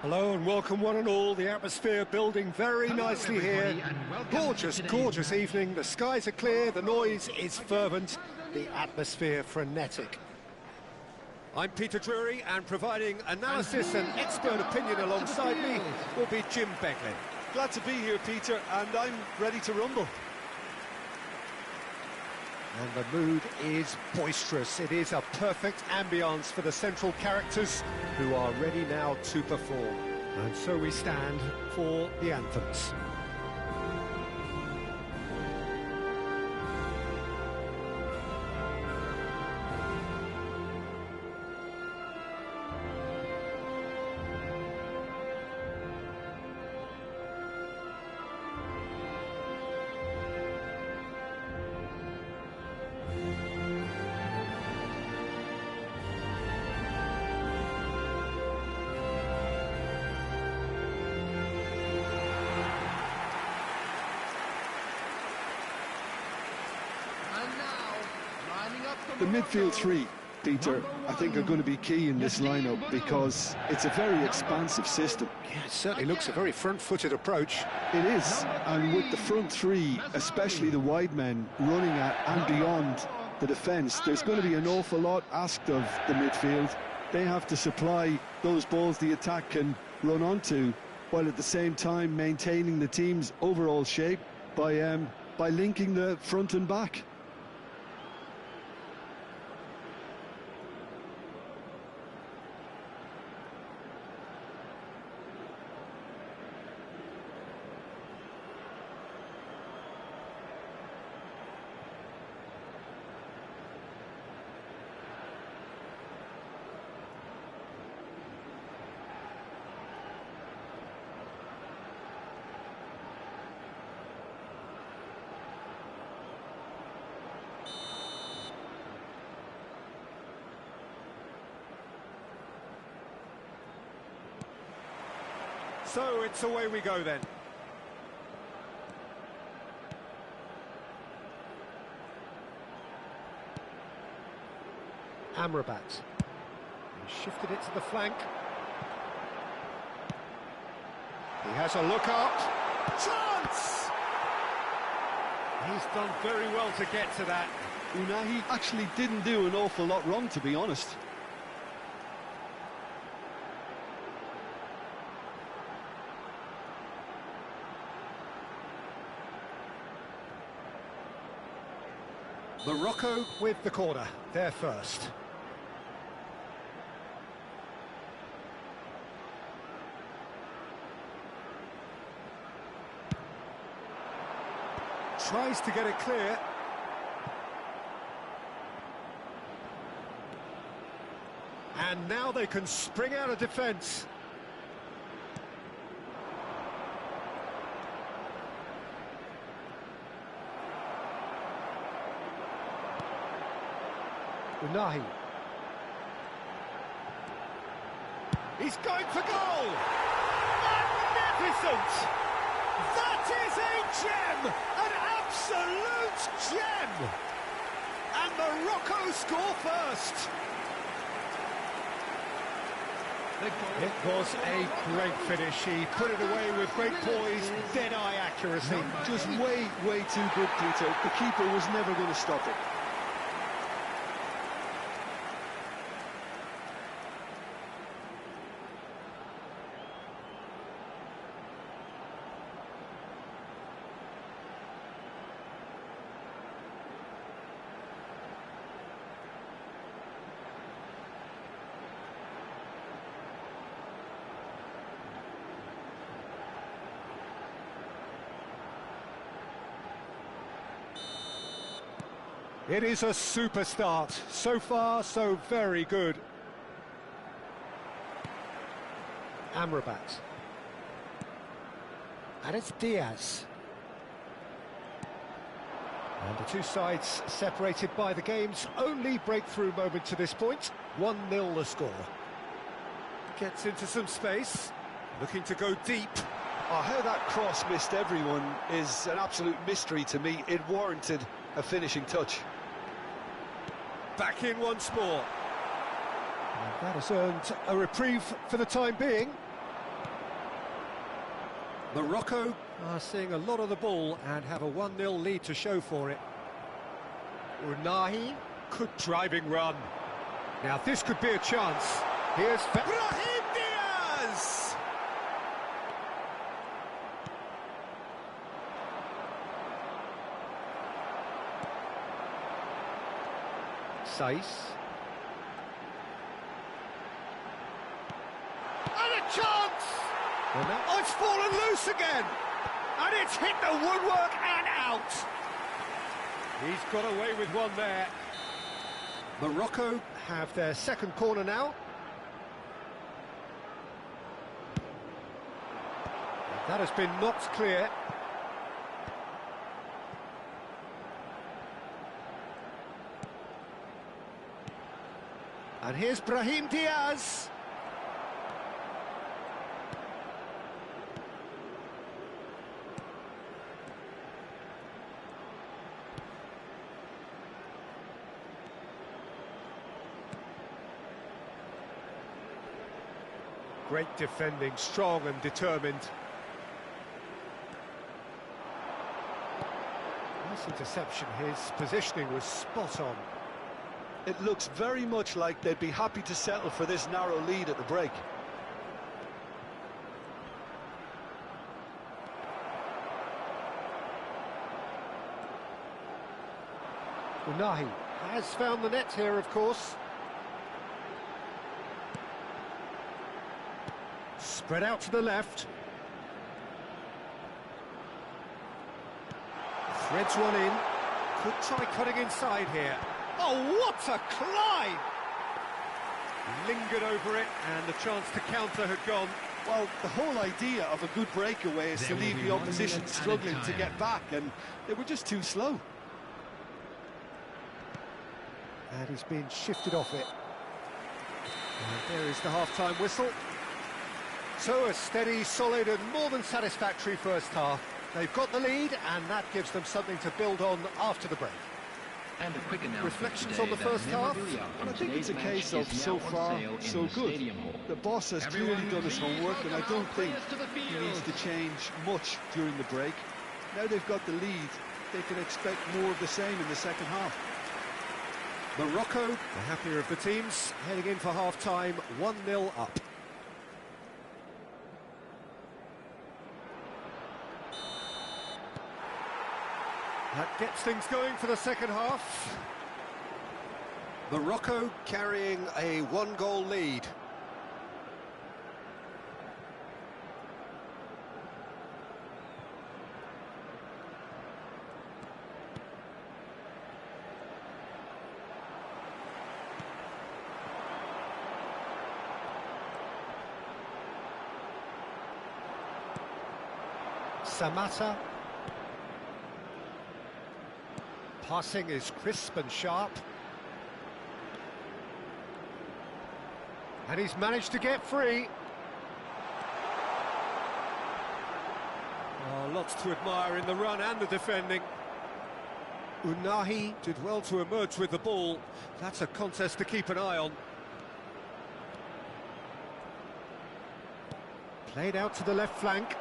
Hello and welcome one and all. The atmosphere building very nicely here. Gorgeous, gorgeous evening. The skies are clear, the noise is fervent, the atmosphere frenetic. I'm Peter Drury, and providing analysis and expert opinion alongside me will be Jim Beglin. Glad to be here, Peter, and I'm ready to rumble. And the mood is boisterous. It is a perfect ambience for the central characters who are ready now to perform. And so we stand for the anthems. The midfield three, Peter, I think are going to be key in this lineup because it's a very expansive system. Yeah, it certainly looks a very front-footed approach. It is, and with the front three, especially the wide men, running at and beyond the defence, there's going to be an awful lot asked of the midfield. They have to supply those balls the attack can run onto, while at the same time maintaining the team's overall shape by linking the front and back. So it's away we go then. Amrabat. He shifted it to the flank. He has a look up. Chance! He's done very well to get to that. Unahi actually didn't do an awful lot wrong, to be honest. Morocco with the corner, they're first. Tries to get it clear. And now they can spring out of defence. Unahi. He's going for goal! Magnificent! That is a gem! An absolute gem! And Morocco score first! It was a great finish. He put it away with great poise, dead-eye accuracy. Just way too good, Peter. The keeper was never going to stop it. It is a super start. So far, so very good. Amrabat. And it's Diaz. And the two sides separated by the game's only breakthrough moment to this point. 1-0 the score. Gets into some space. Looking to go deep. Oh, how that cross missed everyone is an absolute mystery to me. It warranted a finishing touch. Back in once more. And that has earned a reprieve for the time being. Morocco are seeing a lot of the ball and have a 1-0 lead to show for it. Unahi, good driving run. Now this could be a chance. Here's Brahim Diaz! Saiss. And a chance! Oh, it's fallen loose again! And it's hit the woodwork and out! He's got away with one there. Morocco have their second corner now. That has been knocked clear. And here's Brahim Diaz. Great defending, strong and determined. Nice interception, his positioning was spot on. It looks very much like they'd be happy to settle for this narrow lead at the break. Unahi has found the net here, of course. Spread out to the left. Threads one in. Could try cutting inside here. Oh, what a climb! Lingered over it, and the chance to counter had gone. Well, the whole idea of a good breakaway is to leave the opposition struggling to get back, and they were just too slow. And he's been shifted off it. And there is the half-time whistle. So a steady, solid and more than satisfactory first half. They've got the lead, and that gives them something to build on after the break. And a quick reflections on the first half. And I think it's a case of so far, so good. The boss has clearly done his homework, and I don't think he needs to change much during the break. Now they've got the lead, they can expect more of the same in the second half. Morocco, the happier of the teams, heading in for half-time, 1-0 up. That gets things going for the second half. Morocco carrying a 1-goal lead. Samata. Passing is crisp and sharp. And he's managed to get free. Oh, lots to admire in the run and the defending. Unahi did well to emerge with the ball. That's a contest to keep an eye on. Played out to the left flank.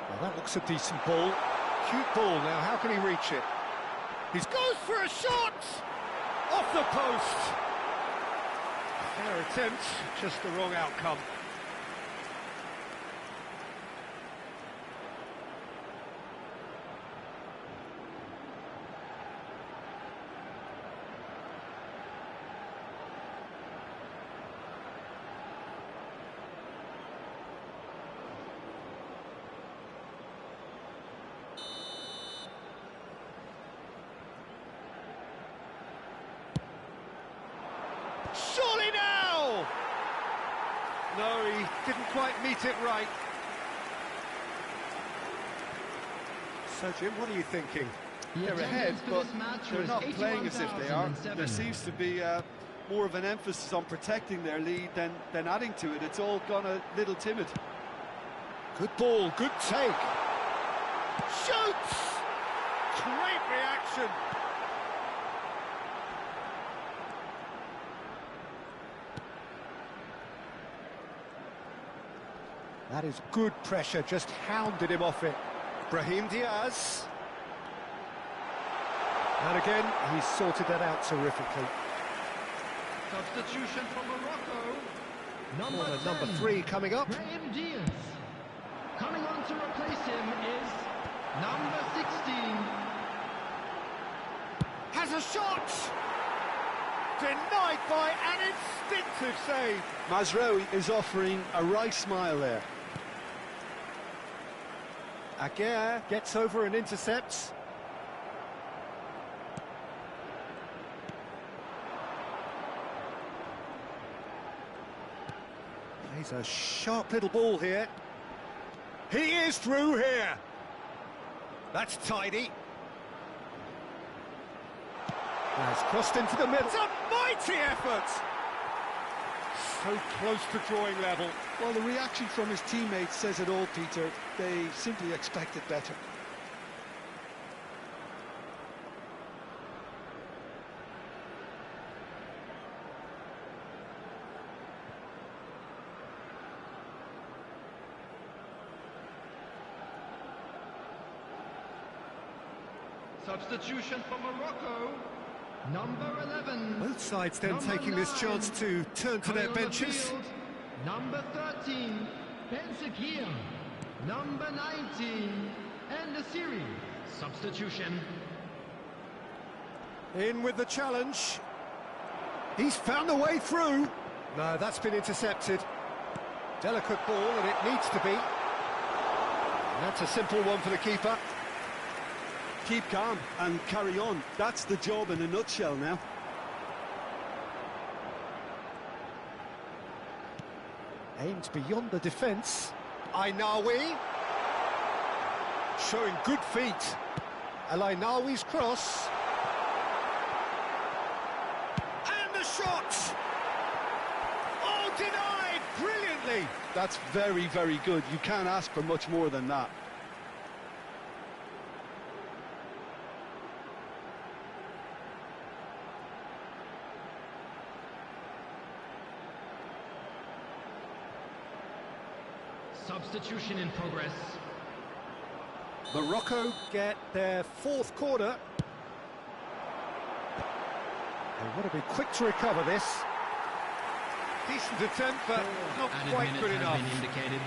Well, that looks a decent ball. Cute ball now, how can he reach it? He goes for a shot! Off the post! Fair attempt, just the wrong outcome. Surely now! No, he didn't quite meet it right. So, Jim, what are you thinking? They're ahead, but they're not playing as if they are. There seems to be more of an emphasis on protecting their lead than adding to it. It's all gone a little timid. Good ball, good take. Shoots! Great reaction. That is good pressure, just hounded him off it. Brahim Diaz. And again, he's sorted that out terrifically. Substitution for Morocco. Number 3 coming up. Brahim Diaz. Coming on to replace him is number 16. Has a shot! Denied by an instinctive save. Mazraoui is offering a right smile there. Aguirre gets over and intercepts. Plays a sharp little ball here. He is through here. That's tidy. Has crossed into the middle. It's a mighty effort! So close to drawing level. Well, the reaction from his teammates says it all, Peter. They simply expected better. Substitution for Morocco. Number 11. Both sides then taking this chance to turn to their benches. Number 13, Benzakir. Number 19, and the series. Substitution. In with the challenge. He's found a way through. No, that's been intercepted. Delicate ball, and it needs to be. And that's a simple one for the keeper. Keep calm and carry on. That's the job in a nutshell now. Aimed beyond the defence. Ainawi. Showing good feet. Ainawi's cross. And the shot! Oh, denied! Brilliantly! That's very, very good. You can't ask for much more than that. Substitution in progress. Morocco get their 4th corner. They want to be quick to recover this. Decent attempt, but not quite good enough. Been indicated.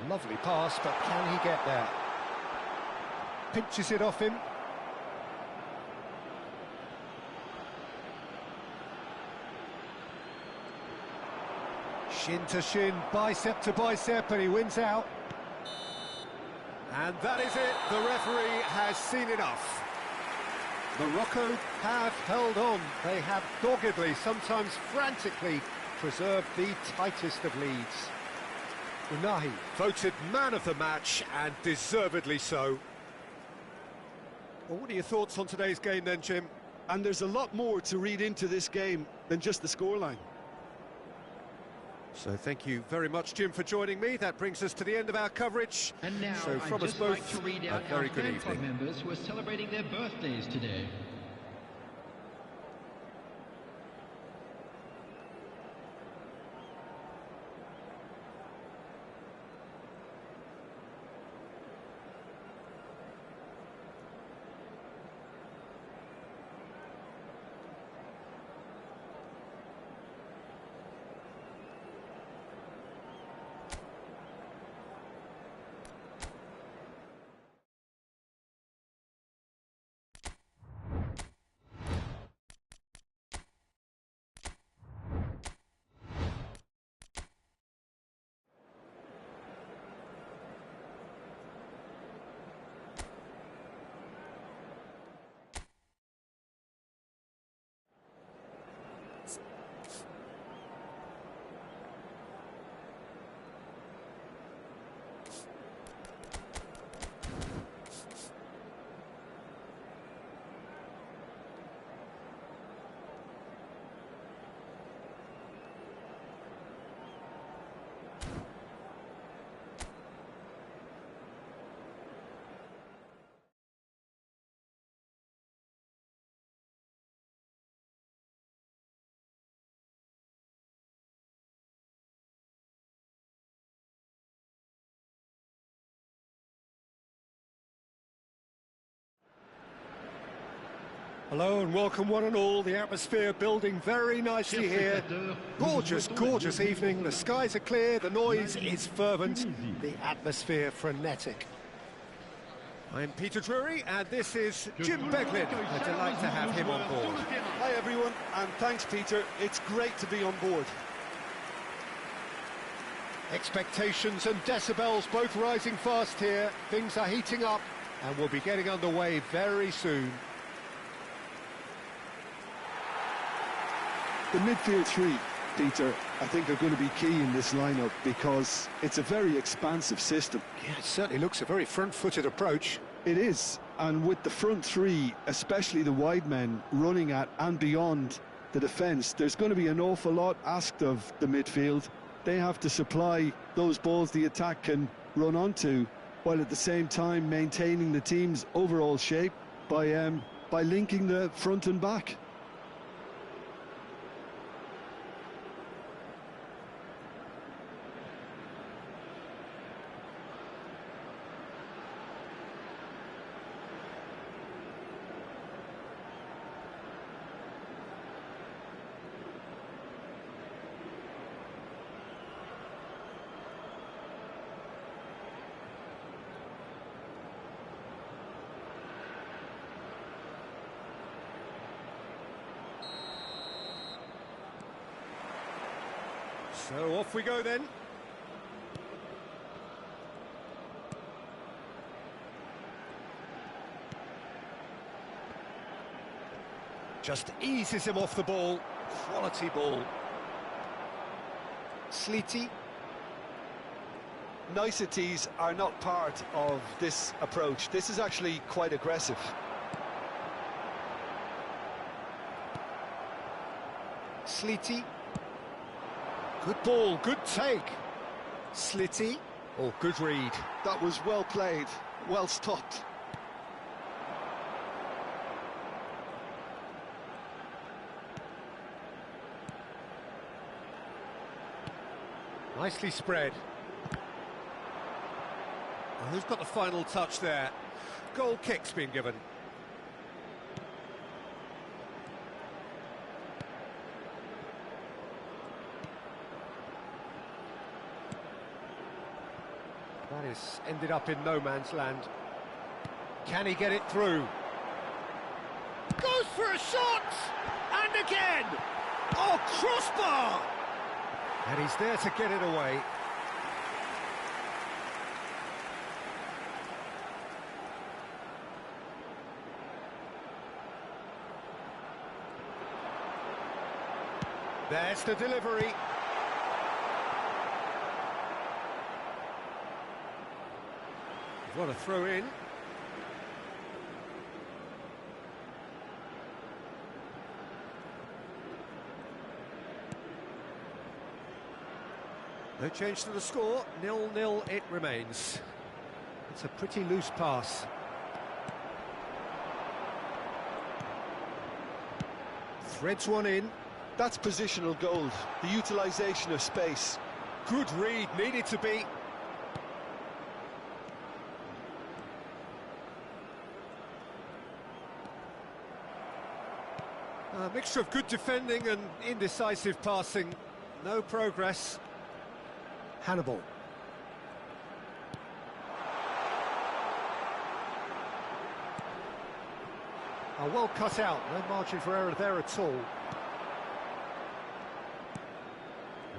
Lovely pass, but can he get there? Pinches it off him. Shin to shin, bicep to bicep, and he wins out. And that is it. The referee has seen enough. Morocco have held on. They have doggedly, sometimes frantically, preserved the tightest of leads. Unahi voted man of the match, and deservedly so. Well, what are your thoughts on today's game then, Jim? And there's a lot more to read into this game than just the scoreline. So thank you very much, Jim, for joining me. That brings us to the end of our coverage. And now so from us both, to read out a very our good fan evening. club members who are celebrating their birthdays today. Hello and welcome one and all. The atmosphere building very nicely here. Gorgeous, gorgeous evening. The skies are clear, the noise is fervent, the atmosphere frenetic. I'm Peter Drury, and this is Jim Beglin. A delight to have him on board. Hi everyone, and thanks Peter. It's great to be on board. Expectations and decibels both rising fast here. Things are heating up and we'll be getting underway very soon. The midfield three, Peter, I think are going to be key in this lineup because it's a very expansive system. Yeah, it certainly looks a very front-footed approach. It is, and with the front three, especially the wide men, running at and beyond the defence, there's going to be an awful lot asked of the midfield. They have to supply those balls the attack can run onto, while at the same time maintaining the team's overall shape by linking the front and back. So off we go then. Just eases him off the ball. Quality ball. Sleety. Niceties are not part of this approach. This is actually quite aggressive. Sleety. Good ball, good take. Slitty. Oh, good read. That was well played, well stopped. Nicely spread. Well, who's got the final touch there? Goal kick's been given. That is ended up in no man's land. Can he get it through? Goes for a shot! And again! Oh, crossbar! And he's there to get it away. There's the delivery. What a throw in. No change to the score, 0-0 it remains. It's a pretty loose pass. Threads one in. That's positional gold, the utilisation of space. Good read, needed to be. A mixture of good defending and indecisive passing. No progress. Hannibal. Well cut out, no margin for error there at all.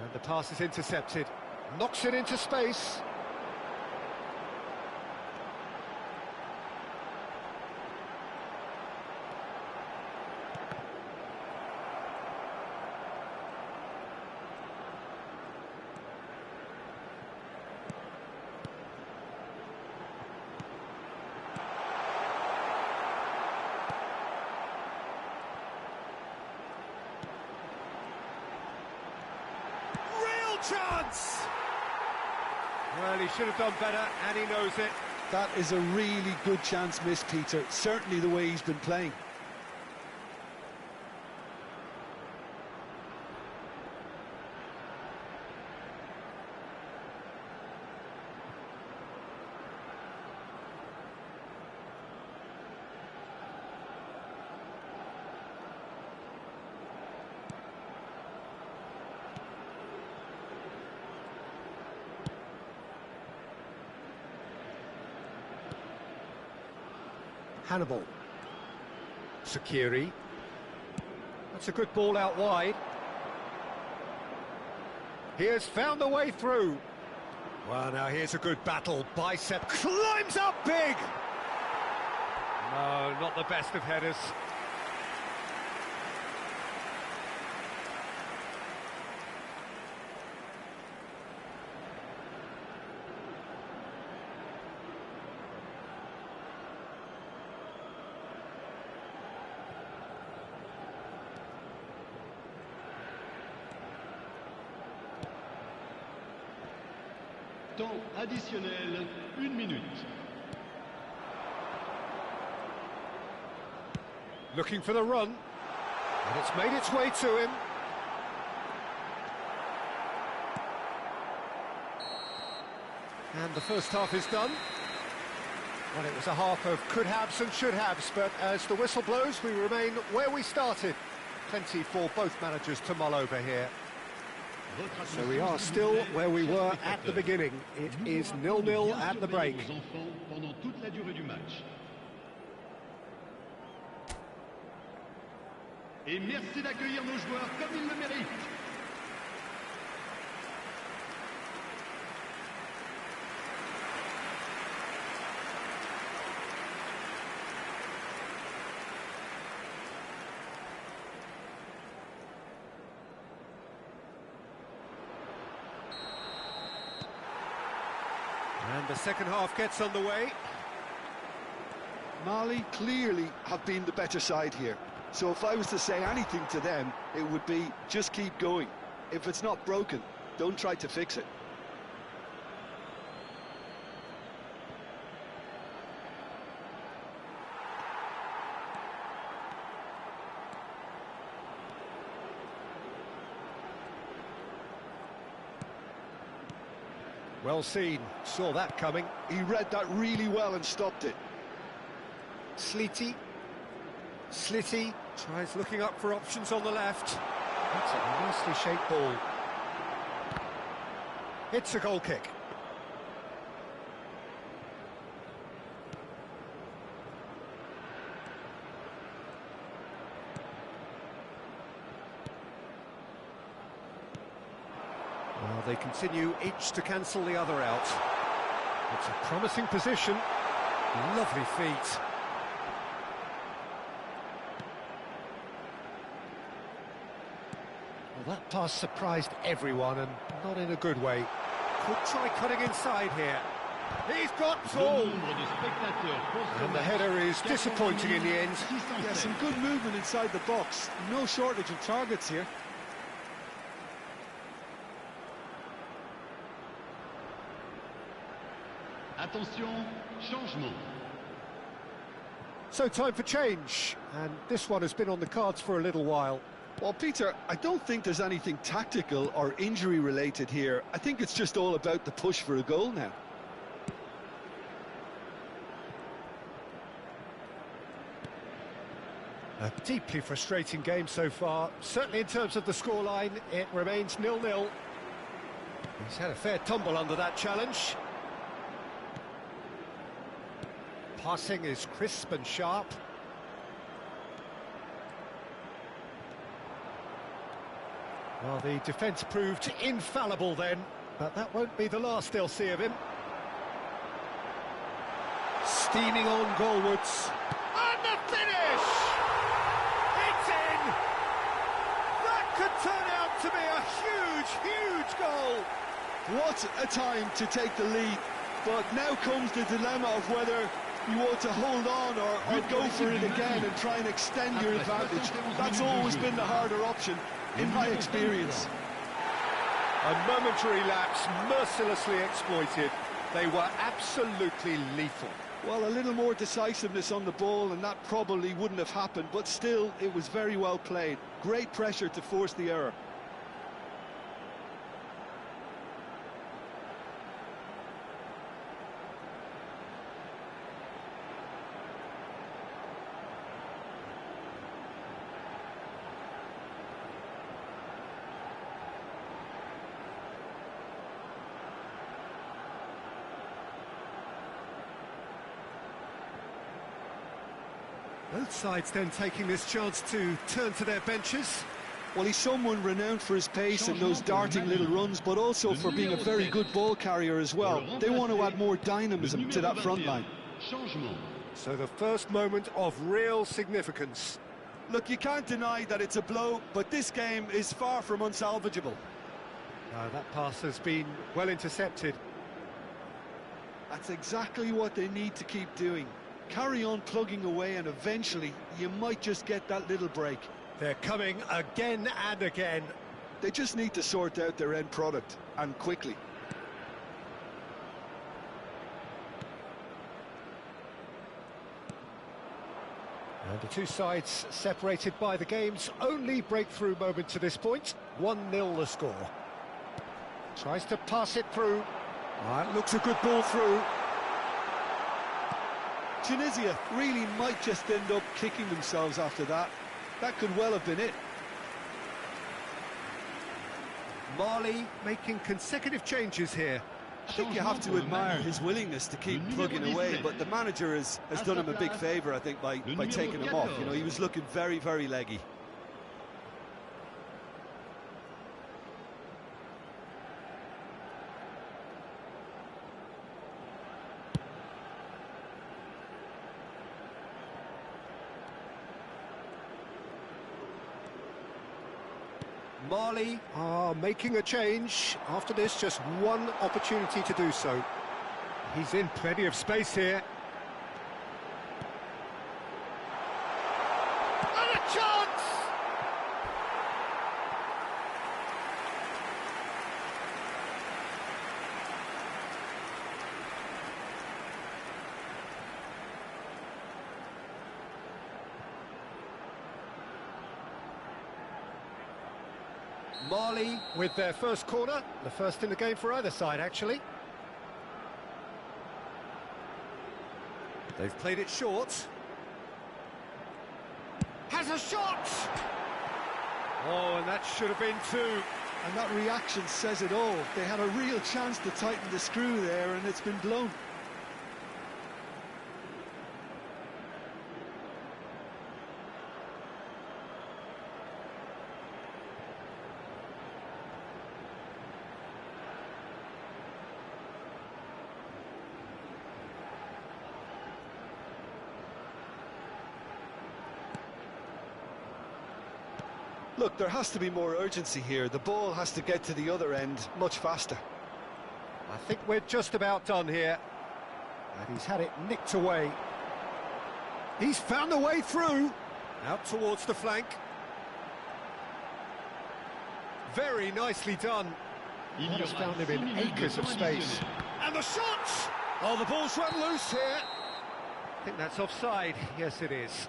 And the pass is intercepted. Knocks it into space. Chance! Well, he should have done better, and he knows it. That is a really good chance missed, Peter. Certainly the way he's been playing. Hannibal. Sakiri. That's a good ball out wide. He has found a way through. Well, now here's a good battle. Bicep climbs up big. No, not the best of headers. Temps additionnel, 1 minute. Looking for the run, and it's made its way to him. And the first half is done. Well, it was a half of could-haves and should-haves, but as the whistle blows, we remain where we started. Plenty for both managers to mull over here. So we are still where we were at the beginning. It is 0-0 at the break. Et merci d'accueillir nos joueurs comme ils le méritent. And the second half gets underway. Mali clearly have been the better side here. So if I was to say anything to them, it would be just keep going. If it's not broken, don't try to fix it. Well seen, saw that coming. He read that really well and stopped it. Slitty tries looking up for options on the left. That's a nicely shaped ball. It's a goal kick. Well, they continue each to cancel the other out. It's a promising position. Lovely feet. Well, that pass surprised everyone, and not in a good way. Could try cutting inside here. He's got full! And the header is disappointing in the end. Yeah, some good movement inside the box. No shortage of targets here. Attention, changement. So time for change, and this one has been on the cards for a little while. Well, Peter, I don't think there's anything tactical or injury related here. I think it's just all about the push for a goal now. A deeply frustrating game so far. Certainly in terms of the scoreline, it remains 0-0. He's had a fair tumble under that challenge. Passing is crisp and sharp. Well, the defence proved infallible then, but that won't be the last they'll see of him. Steaming on goalwards. And the finish! It's in! That could turn out to be a huge, huge goal! What a time to take the lead, but now comes the dilemma of whether you ought to hold on or go for it again and try and extend your advantage. That's always been the harder option, in my experience. A momentary lapse, mercilessly exploited. They were absolutely lethal. Well, a little more decisiveness on the ball and that probably wouldn't have happened, but still, it was very well played. Great pressure to force the error. Both sides then taking this chance to turn to their benches. Well, he's someone renowned for his pace and those darting little runs, but also for being a very good ball carrier as well. They want to add more dynamism to that front line. So the first moment of real significance. Look, you can't deny that it's a blow, but this game is far from unsalvageable. That pass has been well intercepted. That's exactly what they need to keep doing. Carry on plugging away, and eventually you might just get that little break. They're coming again and again. They just need to sort out their end product, and quickly. And the two sides separated by the game's only breakthrough moment to this point. 1-0 the score. Tries to pass it through. It looks a good ball through. Tunisia really might just end up kicking themselves after that. That could well have been it. Mali making consecutive changes here. I think you have to admire his willingness to keep plugging away, but the manager has done him a big favour, I think, by taking him off. You know, he was looking very, very leggy. Mali are making a change. After this, just one opportunity to do so. He's in plenty of space here. And a chance! Mali with their first corner, the first in the game for either side, actually. They've played it short. Has a shot! Oh, and that should have been two. And that reaction says it all. They had a real chance to tighten the screw there, and it's been blown. Look, there has to be more urgency here. The ball has to get to the other end much faster. I think we're just about done here. And he's had it nicked away. He's found a way through. Out towards the flank. Very nicely done. That has found him in acres of space. And the shot! Oh, the ball's run loose here. I think that's offside. Yes, it is.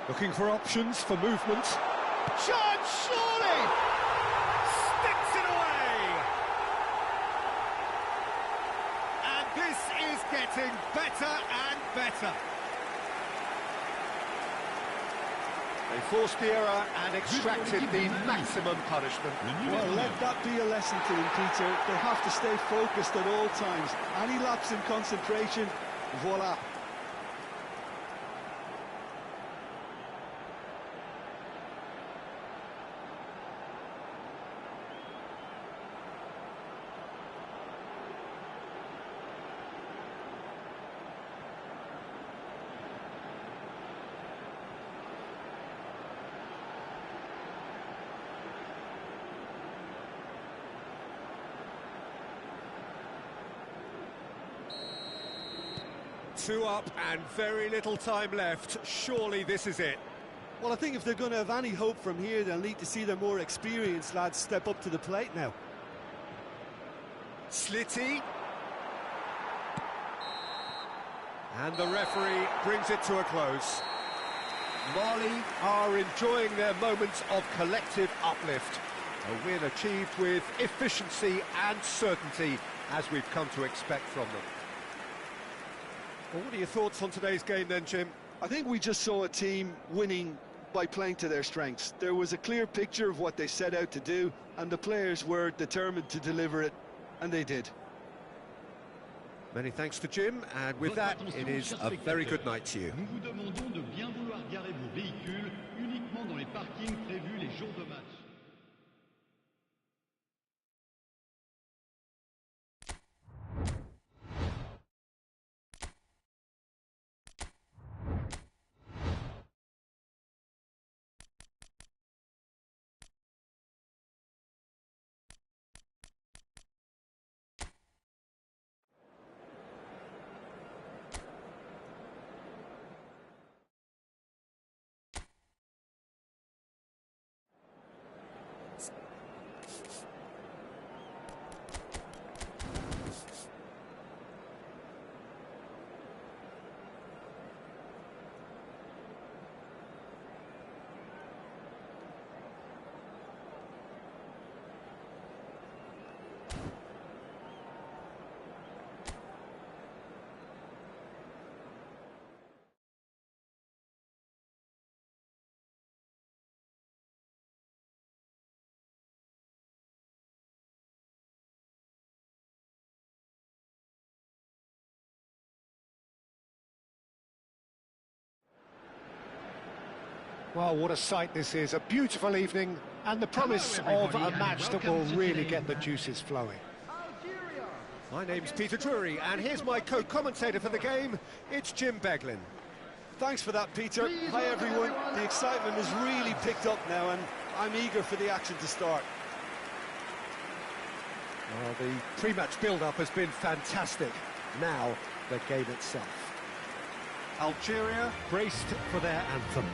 Looking for options for movement. Chance, surely! Sticks it away! And this is getting better and better. They forced the error and extracted the maximum punishment. Well, let that be a lesson to them, Peter. They have to stay focused at all times. Any lapse in concentration, voila. Two up and very little time left. Surely this is it. Well, I think if they're going to have any hope from here, they'll need to see their more experienced lads step up to the plate now. Slitty. And the referee brings it to a close. Mali are enjoying their moments of collective uplift. A win achieved with efficiency and certainty, as we've come to expect from them. Well, what are your thoughts on today's game then, Jim? I think we just saw a team winning by playing to their strengths. There was a clear picture of what they set out to do, and the players were determined to deliver it, and they did. Many thanks to Jim, and with that, it is a very good night to you. Nous vous demandons de bien vouloir garer vos véhicules uniquement dans les parkings prévus les jours de match. Well, what a sight this is. A beautiful evening and the promise of a match that will really get the juices flowing. My name's Peter Drury, and here's my co-commentator for the game. It's Jim Beglin. Thanks for that, Peter. Hi, everyone. The excitement has really picked up now, and I'm eager for the action to start. Well, the pre-match build-up has been fantastic. Now, the game itself. Algeria braced for their anthem.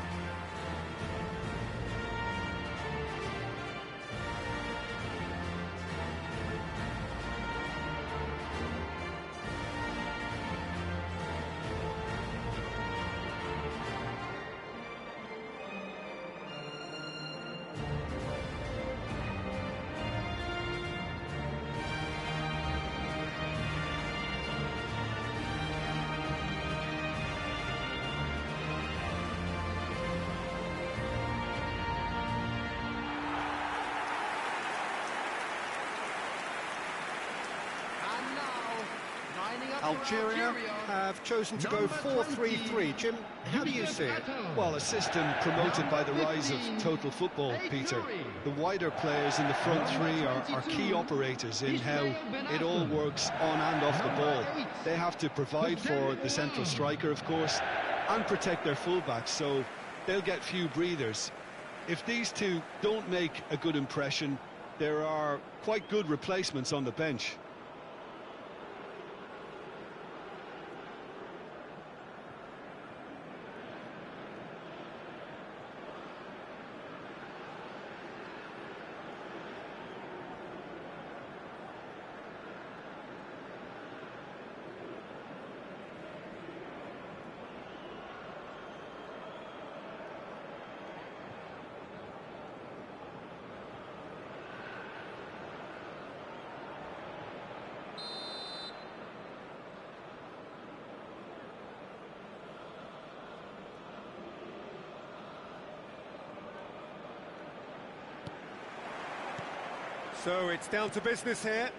Algeria have chosen to go 4-3-3. Jim, how do you see it? Well, a system promoted by the rise of total football, Peter. The wider players in the front three are key operators in how it all works on and off the ball. They have to provide for the central striker, of course, and protect their fullbacks, so they'll get few breathers. If these two don't make a good impression, there are quite good replacements on the bench. So it's down to business here.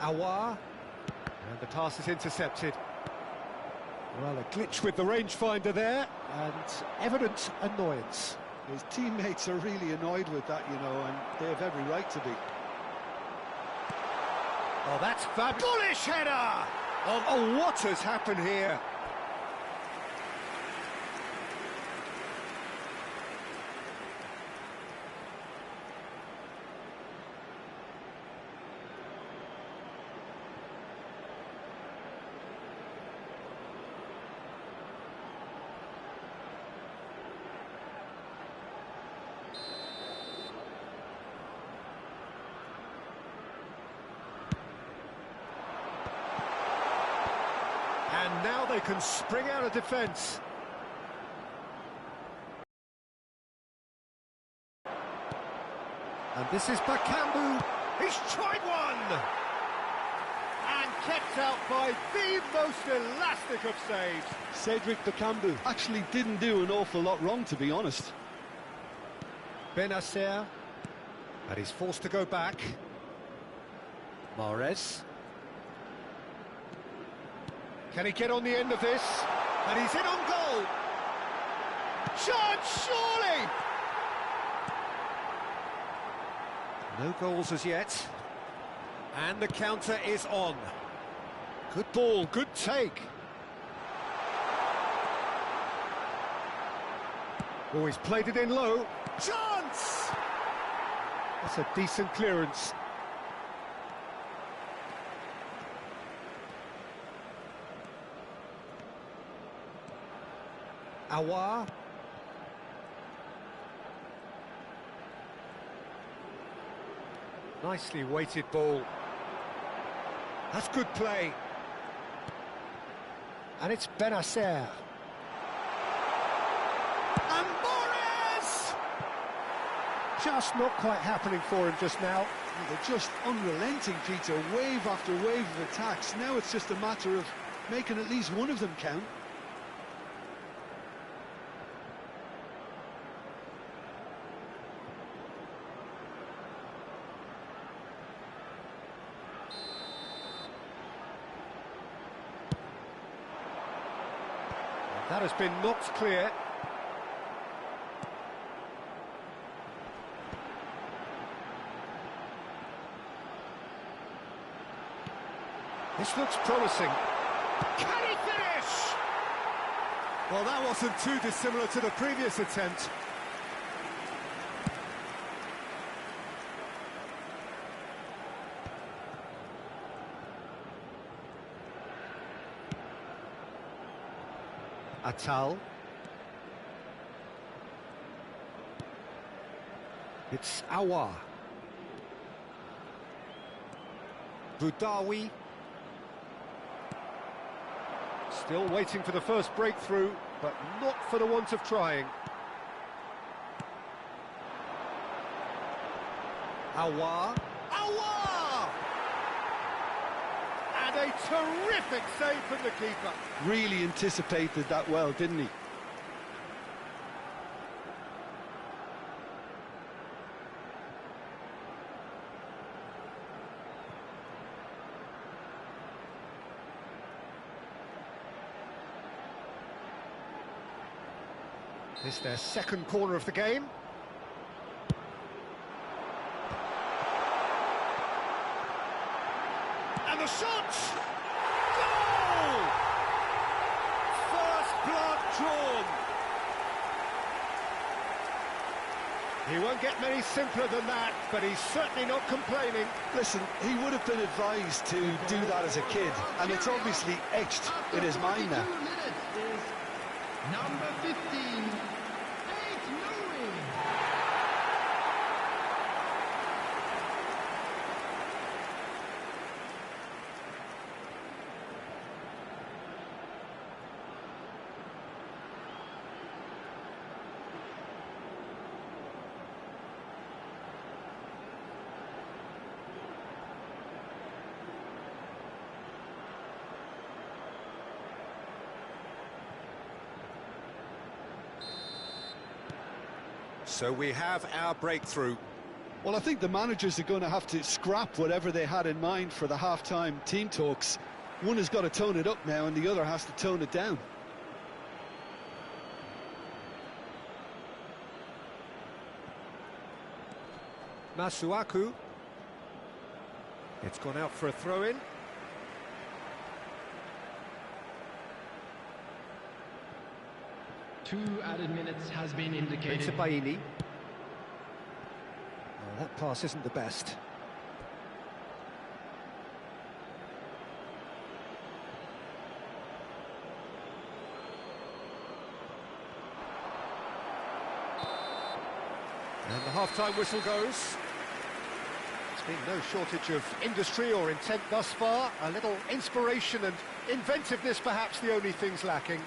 Awar, and the pass is intercepted. Well, a glitch with the rangefinder there, and evident annoyance. His teammates are really annoyed with that, you know, and they have every right to be. Oh, that's fab. Bullish header! Oh, what has happened here? And now they can spring out of defence. And this is Bakambu. He's tried one! And kept out by the most elastic of saves. Cedric Bakambu actually didn't do an awful lot wrong, to be honest. Benacer. And he's forced to go back. Mahrez. Can he get on the end of this? And he's in on goal. Chance, surely! No goals as yet. And the counter is on. Good ball, good take. Oh, he's played it in low. Chance! That's a decent clearance. Aouar. Nicely weighted ball. That's good play. And it's Benacer. And Morris! Just not quite happening for him just now. They're just unrelenting, Peter. Wave after wave of attacks. Now it's just a matter of making at least one of them count. That has been knocked clear. This looks promising. Can he finish? Well, that wasn't too dissimilar to the previous attempt. Atal. It's Aouar. Boudaoui. Still waiting for the first breakthrough, but not for the want of trying. Aouar. Aouar! And a terrific save from the keeper. Really anticipated that well, didn't he? This is their second corner of the game. And the shot! Goal! First blood drawn. He won't get many simpler than that, but he's certainly not complaining. Listen, he would have been advised to do that as a kid, and it's obviously etched in his mind now. Number 15. So we have our breakthrough. Well, I think the managers are going to have to scrap whatever they had in mind for the half-time team talks. One has got to tone it up now, and the other has to tone it down. Masuaku. It's gone out for a throw-in. 2 added minutes has been indicated. It's a Baini. Oh, that pass isn't the best. And the half-time whistle goes. It's Been no shortage of industry or intent thus far. A little inspiration and inventiveness, perhaps the only things lacking.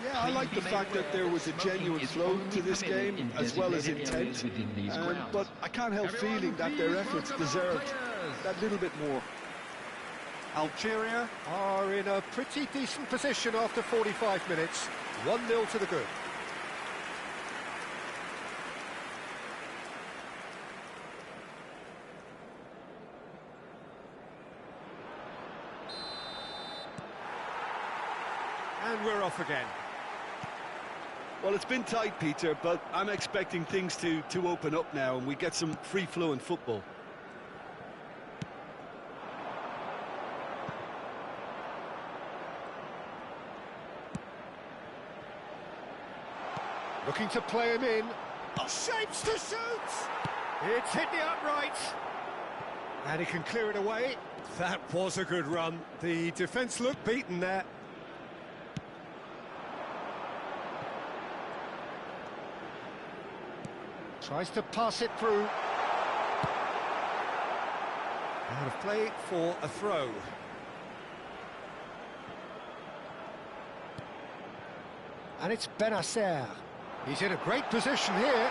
Yeah, I like the fact that there was a genuine flow to this game, as well as intent. But I can't help feeling that their efforts deserved that little bit more. Algeria are in a pretty decent position after 45 minutes. 1-0 to the good. And we're off again. Well, it's been tight, Peter, but I'm expecting things to open up now and we get some free-flowing football. Looking to play him in. Oh, shapes to shoot! It's hit the upright. And he can clear it away. That was a good run. The defence looked beaten there. Tries to pass it through. Out of play for a throw. And it's Benacer. He's in a great position here.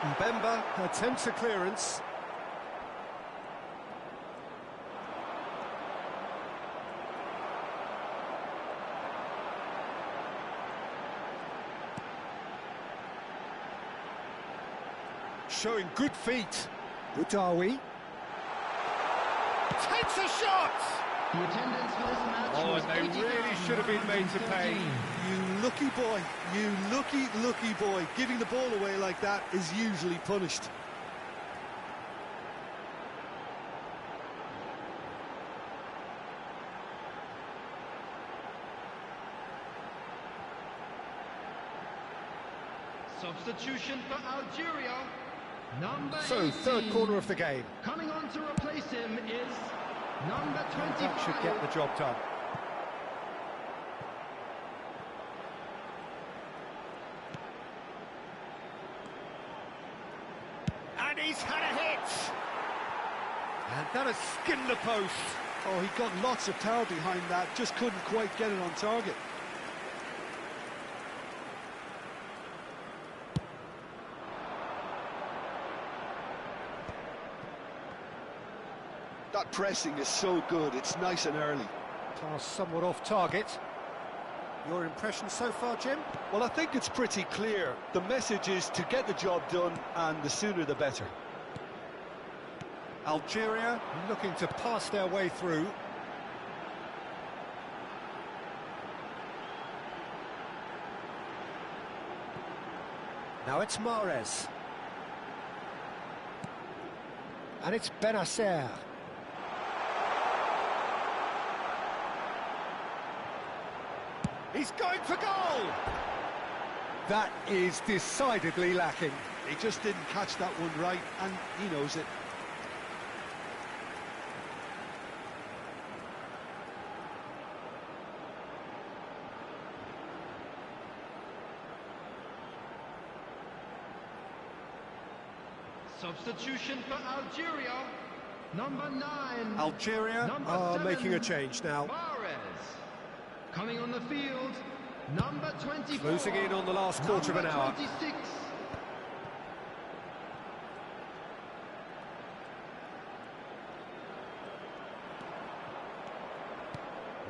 Mbemba attempts a clearance. Showing good feet. Boudaoui takes a shot! The attendance for this match Oh, and they really should have been made to pay. You lucky boy, you lucky boy. Giving the ball away like that is usually punished. Substitution for Algeria. So, 18. third corner of the game. Coming on to replace him is number 25. That should get the job done. And he's had a hit! And that has skinned the post. Oh, he got lots of power behind that, just couldn't quite get it on target. That pressing is so good, it's nice and early. Pass somewhat off target. Your impression so far, Jim? Well, I think it's pretty clear. The message is to get the job done, and the sooner the better. Algeria looking to pass their way through. Now it's Mahrez. And it's Benacer. He's going for goal! That is decidedly lacking. He just didn't catch that one right, and he knows it. Substitution for Algeria. Number 9. Algeria Number are 7, making a change now. Mahrez. Coming on the field, number 24. Closing in on the last quarter of an hour. 26.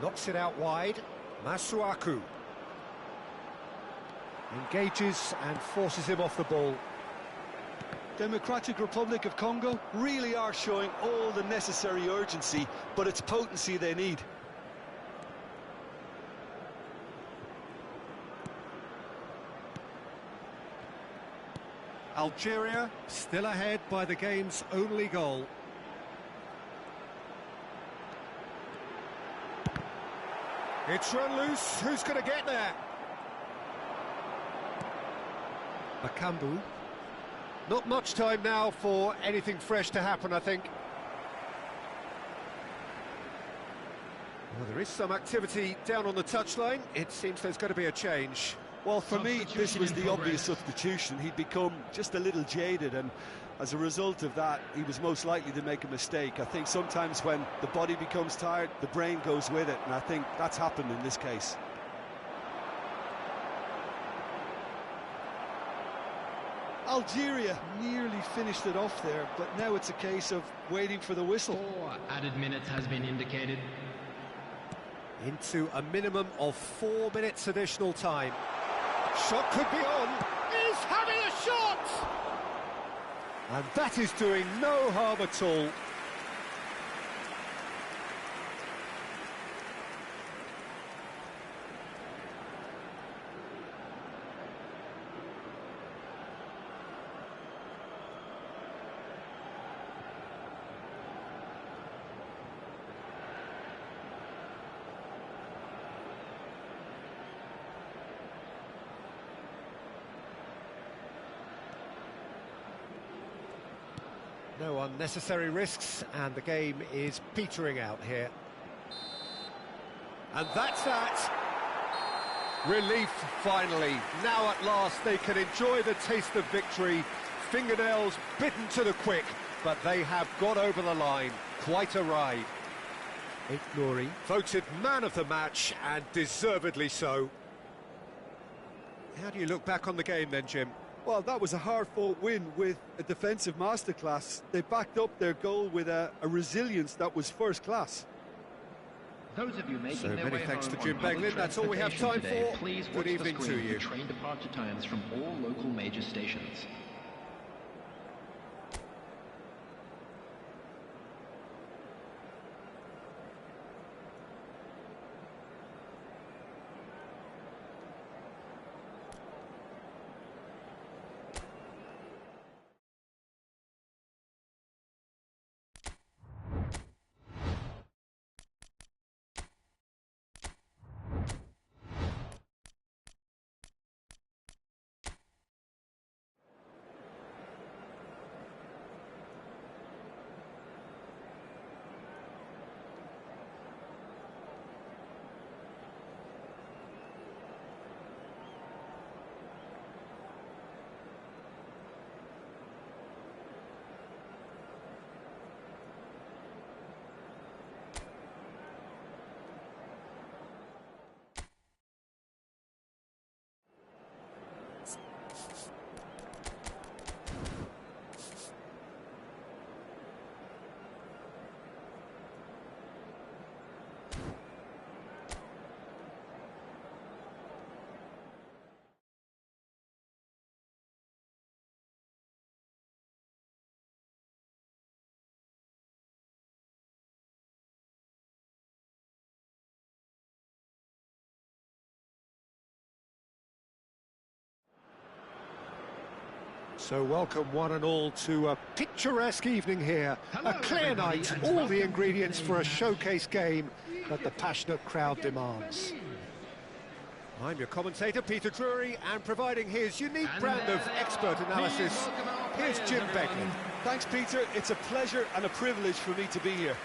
Knocks it out wide. Masuaku engages and forces him off the ball. Democratic Republic of Congo Really are showing all the necessary urgency, but it's potency they need. Algeria still ahead by the game's only goal. It's run loose. Who's going to get there? Bakambu. Not much time now for anything fresh to happen, I think. Well, there is some activity down on the touchline. It seems there's going to be a change. Well, for me, this was the obvious substitution. He'd become just a little jaded, and as a result of that, he was most likely to make a mistake. I think sometimes when the body becomes tired, the brain goes with it, and I think that's happened in this case. Algeria nearly finished it off there, but now it's a case of waiting for the whistle. 4 added minutes has been indicated. Into a minimum of 4 minutes additional time. Shot could be on. He's having a shot! And that is doing no harm at all. No unnecessary risks, and the game is petering out here. And that's that. Relief, finally. Now at last they can enjoy the taste of victory. Fingernails bitten to the quick, but they have got over the line. Quite a ride. Nouri voted man of the match, and deservedly so. How do you look back on the game then, Jim? Well, that was a hard-fought win with a defensive masterclass. They backed up their goal with a resilience that was first class. Those of you making So their many way thanks home to Jim on public Beglin. That's all we have time transportation for. today, please Good watch the evening to screen you. for train departure times from all local major stations. So welcome one and all to a picturesque evening here. A clear night, all the ingredients for a showcase game that the passionate crowd demands. I'm your commentator, Peter Drury, and providing his unique brand of expert analysis, here's Jim Beglin. Thanks, Peter. It's a pleasure and a privilege for me to be here.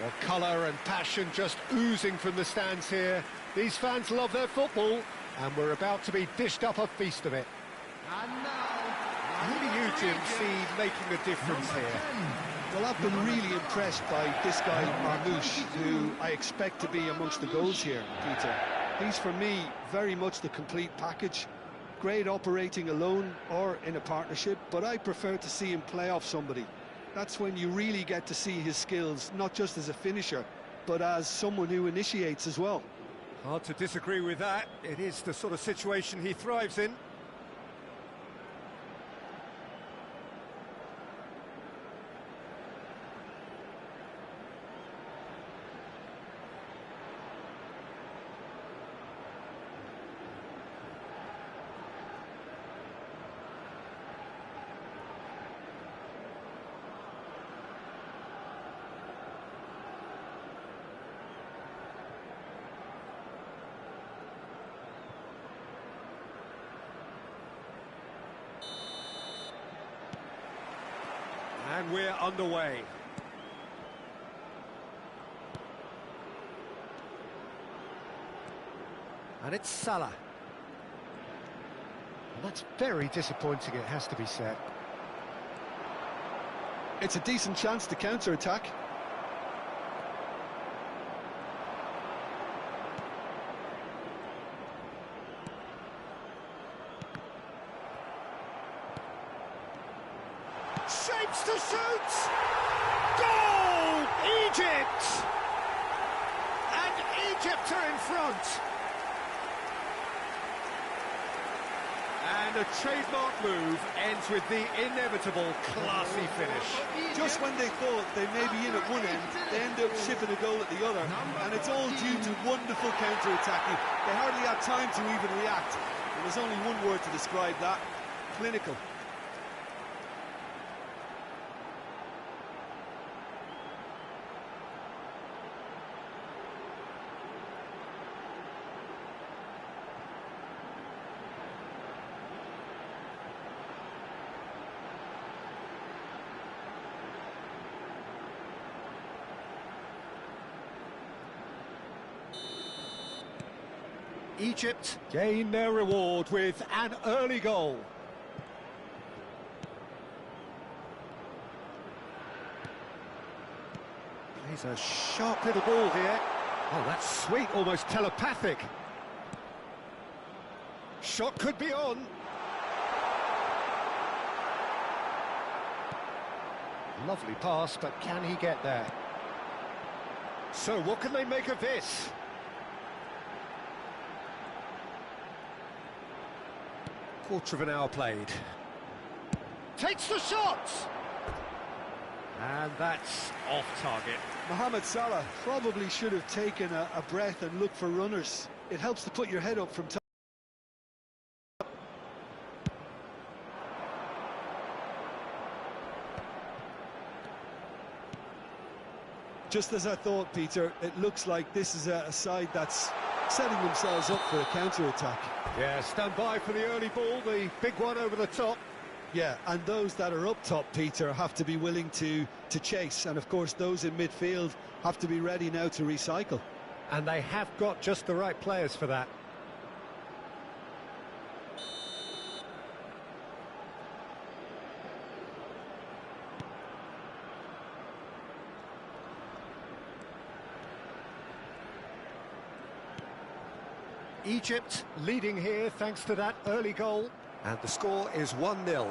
Well, colour and passion just oozing from the stands here. These fans love their football, and we're about to be dished up a feast of it. Who do you, Jim, see making a difference here? Well, I've been really impressed by this guy, Marmoush, who I expect to be amongst the goals here, Peter. He's, for me, very much the complete package. Great operating alone or in a partnership, but I prefer to see him play off somebody. That's when you really get to see his skills, not just as a finisher, but as someone who initiates as well. Hard to disagree with that. It is the sort of situation he thrives in. And we're underway. And And it's Salah. And that's very disappointing, it has to be said. It's a decent chance to counter-attack. Shapes to shoot! Goal! Egypt! And Egypt are in front. And a trademark move ends with the inevitable classy finish. Just when they thought they may be in at one end, they end up shipping a goal at the other, and it's all due to wonderful counter-attacking. They hardly had time to even react. And there's only one word to describe that: clinical. Egypt gain their reward with an early goal. Plays a sharp little ball here. Oh, that's sweet, almost telepathic. Shot could be on. Lovely pass, but can he get there? So what can they make of this? Quarter of an hour played. Takes the shot! And that's off target. Mohamed Salah probably should have taken a breath and looked for runners. It helps to put your head up from time. Just as I thought, Peter, it looks like this is a side that's setting themselves up for a counter-attack. Yeah, stand by for the early ball, the big one over the top. Yeah, and those that are up top, Peter, have to be willing to chase. And, of course, those in midfield have to be ready now to recycle. And they have got just the right players for that. Egypt leading here thanks to that early goal. And the score is 1-0.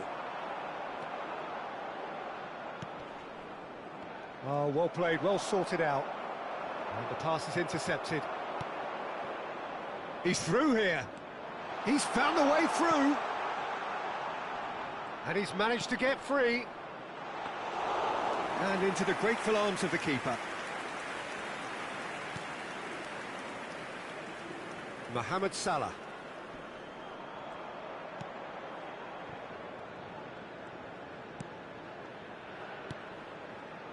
Oh, well played, well sorted out. And the pass is intercepted. He's through here. He's found a way through. And he's managed to get free. And into the grateful arms of the keeper. Mohamed Salah.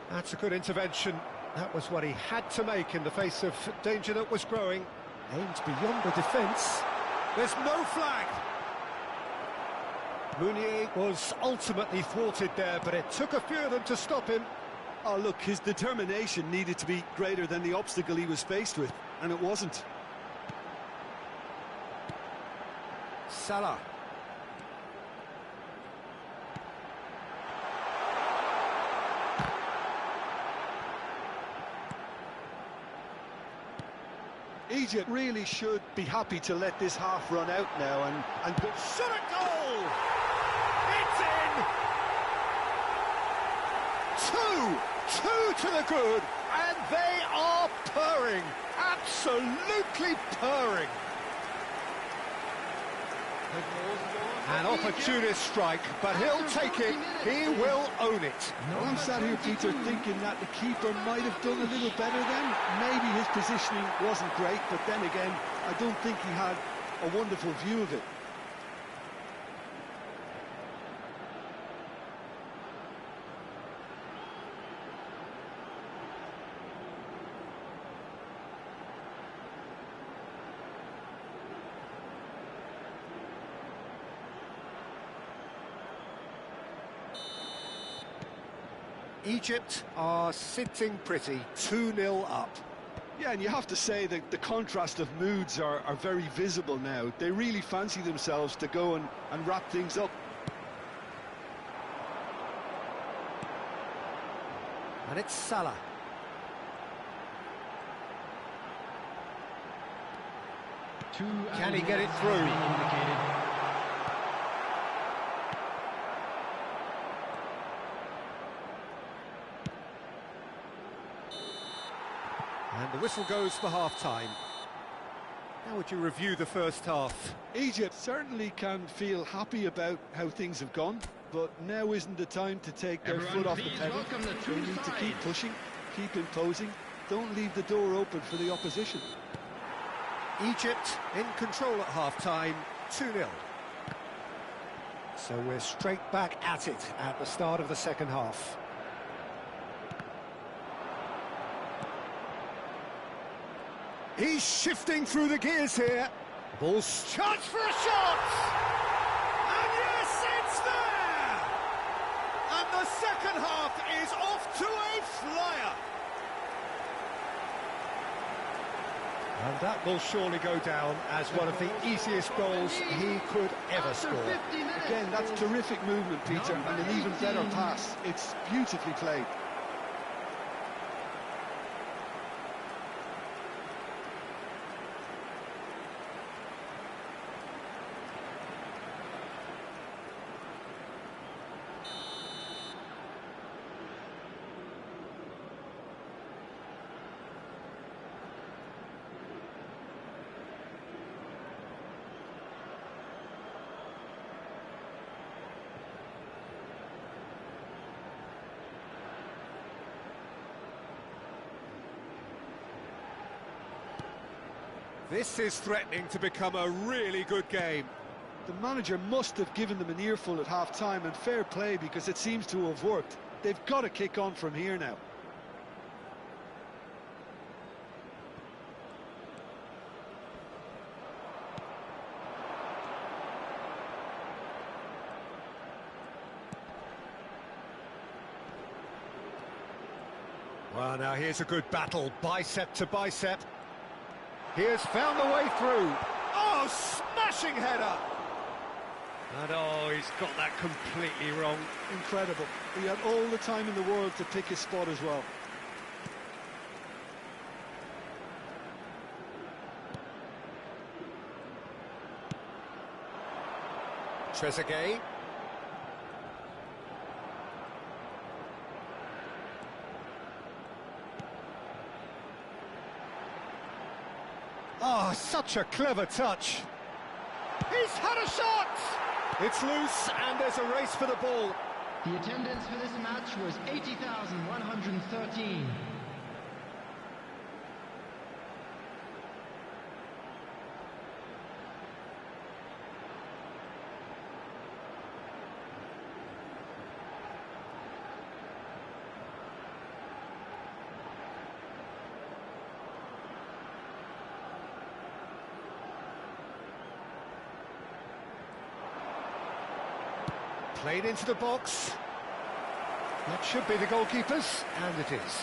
That's a good intervention. That was what he had to make in the face of danger that was growing. Aimed beyond the defence. There's no flag. Mounier was ultimately thwarted there, but it took a few of them to stop him. Oh, look, his determination needed to be greater than the obstacle he was faced with, and it wasn't. Salah. Egypt really should be happy to let this half run out now and go. Shot a goal! It's in! Two to the good, and they are purring, absolutely purring. An opportunist strike, but he'll take it, he will own it. I'm sat here, Peter, thinking that the keeper might have done a little better then. Maybe his positioning wasn't great, but then again, I don't think he had a wonderful view of it. Egypt are sitting pretty, 2-0 up. Yeah, and you have to say that the contrast of moods are very visible now. They really fancy themselves to go and wrap things up. And it's Salah. Can he get it through? And the whistle goes for half-time. How would you review the first half? Egypt certainly can feel happy about how things have gone, but now isn't the time to take their foot off the pedal. They need to keep pushing, keep imposing, don't leave the door open for the opposition. Egypt in control at half-time, 2-0. So we're straight back at it at the start of the second half. He's shifting through the gears here. Ball's chance for a shot! And yes, it's there! And the second half is off to a flyer. And that will surely go down as one of the easiest goals he could ever score. Again, that's terrific movement, Peter, and an even better pass. It's beautifully played. This is threatening to become a really good game. The manager must have given them an earful at half-time, and fair play because it seems to have worked. They've got to kick on from here now. Well, now here's a good battle, bicep to bicep. He has found the way through. Oh, smashing header! And oh, he's got that completely wrong. Incredible. He had all the time in the world to pick his spot as well. Trezeguet. Oh, such a clever touch. He's had a shot! It's loose and there's a race for the ball. The attendance for this match was 80,113. Played into the box. That should be the goalkeeper's, and it is.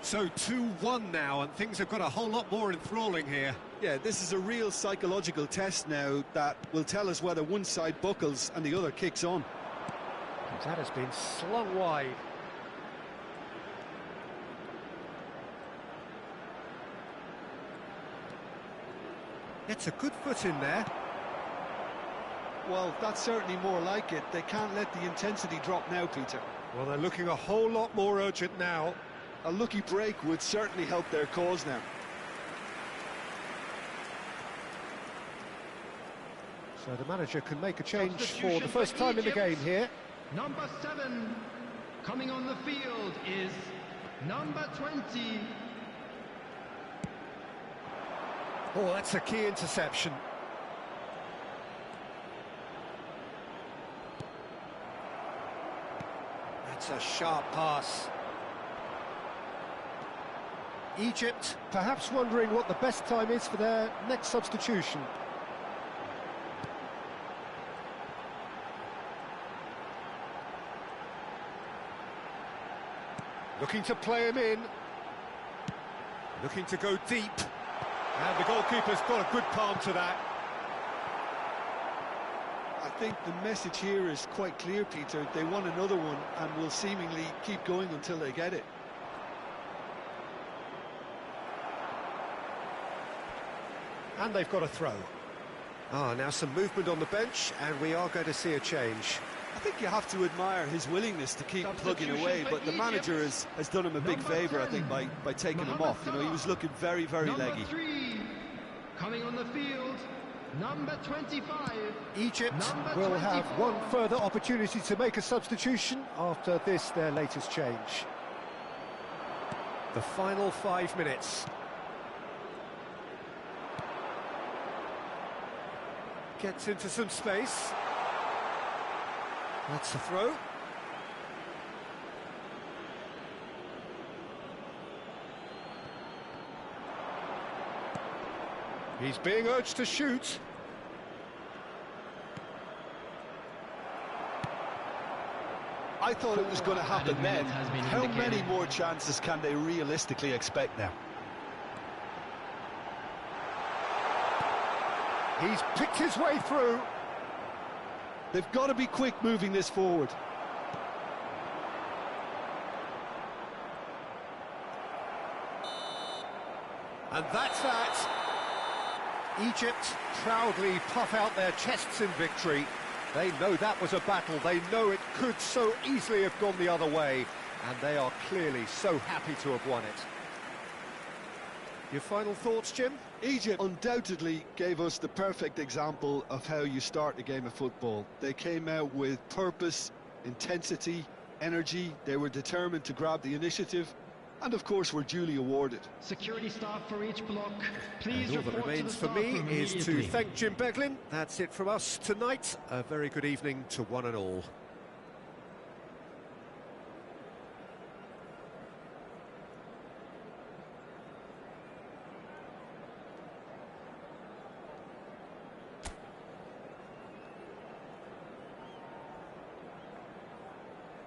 So 2-1 now, and things have got a whole lot more enthralling here. Yeah, this is a real psychological test now that will tell us whether one side buckles and the other kicks on. That has been slung wide. It's a good foot in there. Well, that's certainly more like it. They can't let the intensity drop now, Peter. Well, they're looking a whole lot more urgent now. A lucky break would certainly help their cause now. So the manager can make a change for the first time in the game here. Number 7 coming on the field is number 20. Oh, that's a key interception. That's a sharp pass. Egypt perhaps wondering what the best time is for their next substitution. Looking to play him in. Looking to go deep. And the goalkeeper's got a good palm to that. I think the message here is quite clear, Peter. They want another one and will seemingly keep going until they get it. And they've got a throw. Now some movement on the bench, and we are going to see a change. I think you have to admire his willingness to keep plugging away, but the manager has done him a big favour, I think, by taking him off. You know, he was looking very, very leggy. Number 3, coming on the field, number 25. Egypt Number will have 24. one further opportunity to make a substitution after this, their latest change. The final 5 minutes. Gets into some space. That's a throw. He's being urged to shoot. I thought it was going to happen then. How many more chances can they realistically expect now? He's picked his way through. They've got to be quick moving this forward. And that's that. Egypt proudly puff out their chests in victory. They know that was a battle. They know it could so easily have gone the other way. And they are clearly so happy to have won it. Your final thoughts, Jim? Egypt undoubtedly gave us the perfect example of how you start a game of football. They came out with purpose, intensity, energy. They were determined to grab the initiative, and of course were duly awarded. Security staff for each block, please And all that report remains to the for me staff room is to immediately. thank Jim Beglin. That's it from us tonight. A very good evening to one and all.